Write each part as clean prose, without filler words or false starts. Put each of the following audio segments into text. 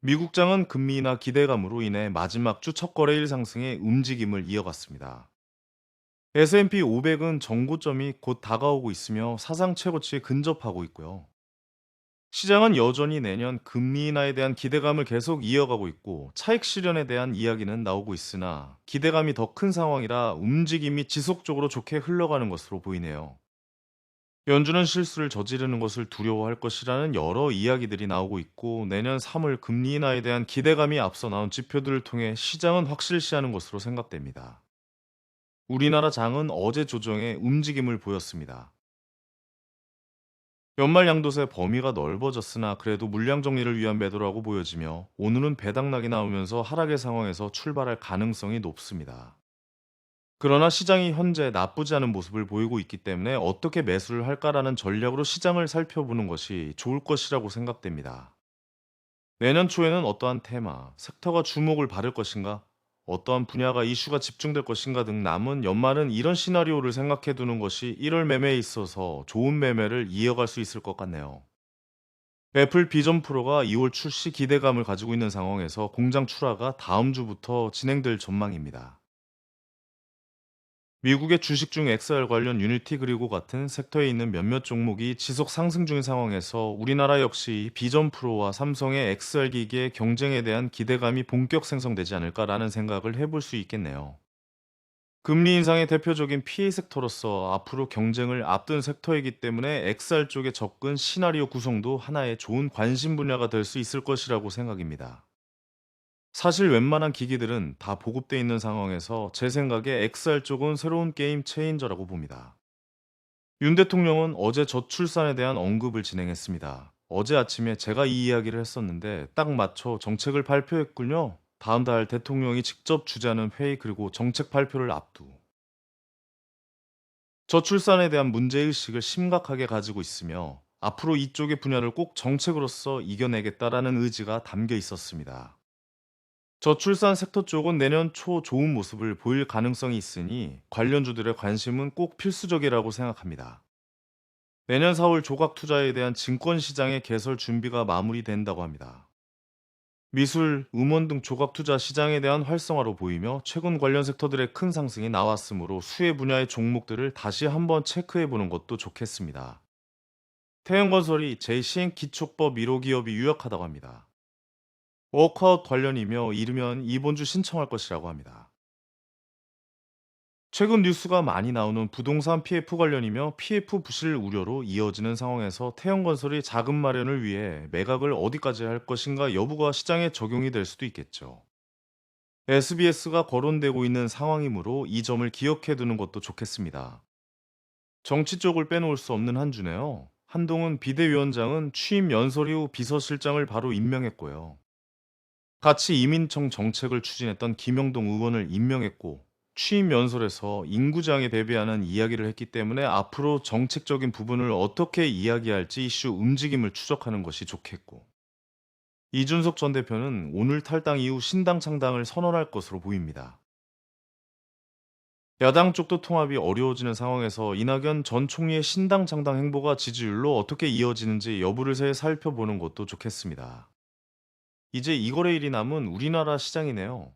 미국장은 금리나 기대감으로 인해 마지막 주 첫 거래일 상승의 움직임을 이어갔습니다. S&P 500은 정고점이 곧 다가오고 있으며 사상 최고치에 근접하고 있고요. 시장은 여전히 내년 금리 인하에 대한 기대감을 계속 이어가고 있고 차익 실현에 대한 이야기는 나오고 있으나 기대감이 더 큰 상황이라 움직임이 지속적으로 좋게 흘러가는 것으로 보이네요. 연준은 실수를 저지르는 것을 두려워할 것이라는 여러 이야기들이 나오고 있고 내년 3월 금리 인하에 대한 기대감이 앞서 나온 지표들을 통해 시장은 확실시하는 것으로 생각됩니다. 우리나라 장은 어제 조정에 움직임을 보였습니다. 연말 양도세 범위가 넓어졌으나 그래도 물량 정리를 위한 매도라고 보여지며 오늘은 배당락이 나오면서 하락의 상황에서 출발할 가능성이 높습니다. 그러나 시장이 현재 나쁘지 않은 모습을 보이고 있기 때문에 어떻게 매수를 할까라는 전략으로 시장을 살펴보는 것이 좋을 것이라고 생각됩니다. 내년 초에는 어떠한 테마, 섹터가 주목을 받을 것인가, 어떠한 분야가 이슈가 집중될 것인가 등 남은 연말은 이런 시나리오를 생각해 두는 것이 1월 매매에 있어서 좋은 매매를 이어갈 수 있을 것 같네요. 애플 비전 프로가 2월 출시 기대감을 가지고 있는 상황에서 공장 출하가 다음 주부터 진행될 전망입니다. 미국의 주식 중 XR 관련 유니티 그리고 같은 섹터에 있는 몇몇 종목이 지속 상승 중인 상황에서 우리나라 역시 비전 프로와 삼성의 XR 기기의 경쟁에 대한 기대감이 본격 생성되지 않을까라는 생각을 해볼 수 있겠네요. 금리 인상의 대표적인 피해 섹터로서 앞으로 경쟁을 앞둔 섹터이기 때문에 XR 쪽의 접근 시나리오 구성도 하나의 좋은 관심 분야가 될 수 있을 것이라고 생각입니다. 사실 웬만한 기기들은 다 보급돼 있는 상황에서 제 생각에 XR 쪽은 새로운 게임 체인저라고 봅니다. 윤 대통령은 어제 저출산에 대한 언급을 진행했습니다. 어제 아침에 제가 이 이야기를 했었는데 딱 맞춰 정책을 발표했군요. 다음 달 대통령이 직접 주재하는 회의 그리고 정책 발표를 앞두고 저출산에 대한 문제의식을 심각하게 가지고 있으며 앞으로 이쪽의 분야를 꼭 정책으로서 이겨내겠다라는 의지가 담겨 있었습니다. 저출산 섹터 쪽은 내년 초 좋은 모습을 보일 가능성이 있으니 관련주들의 관심은 꼭 필수적이라고 생각합니다. 내년 4월 조각 투자에 대한 증권 시장의 개설 준비가 마무리된다고 합니다. 미술, 음원 등 조각 투자 시장에 대한 활성화로 보이며 최근 관련 섹터들의 큰 상승이 나왔으므로 수혜 분야의 종목들을 다시 한번 체크해 보는 것도 좋겠습니다. 태양건설이 제 시행 기초법 1호 기업이 유력하다고 합니다. 워크아웃 관련이며 이르면 이번 주 신청할 것이라고 합니다. 최근 뉴스가 많이 나오는 부동산 PF 관련이며 PF 부실 우려로 이어지는 상황에서 태형건설이 자금 마련을 위해 매각을 어디까지 할 것인가 여부가 시장에 적용이 될 수도 있겠죠. SBS가 거론되고 있는 상황이므로 이 점을 기억해 두는 것도 좋겠습니다. 정치 쪽을 빼놓을 수 없는 한 주네요. 한동훈 비대위원장은 취임 연설 이후 비서실장을 바로 임명했고요. 같이 이민청 정책을 추진했던 김영동 의원을 임명했고 취임 연설에서 인구장에 대비하는 이야기를 했기 때문에 앞으로 정책적인 부분을 어떻게 이야기할지 이슈 움직임을 추적하는 것이 좋겠고 이준석 전 대표는 오늘 탈당 이후 신당 창당을 선언할 것으로 보입니다. 야당 쪽도 통합이 어려워지는 상황에서 이낙연 전 총리의 신당 창당 행보가 지지율로 어떻게 이어지는지 여부를 살펴보는 것도 좋겠습니다. 이제 이 거래일이 남은 우리나라 시장이네요.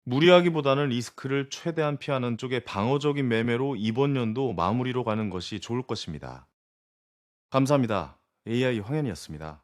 무리하기보다는 리스크를 최대한 피하는 쪽의 방어적인 매매로 이번 연도 마무리로 가는 것이 좋을 것입니다. 감사합니다. AI 황현이었습니다.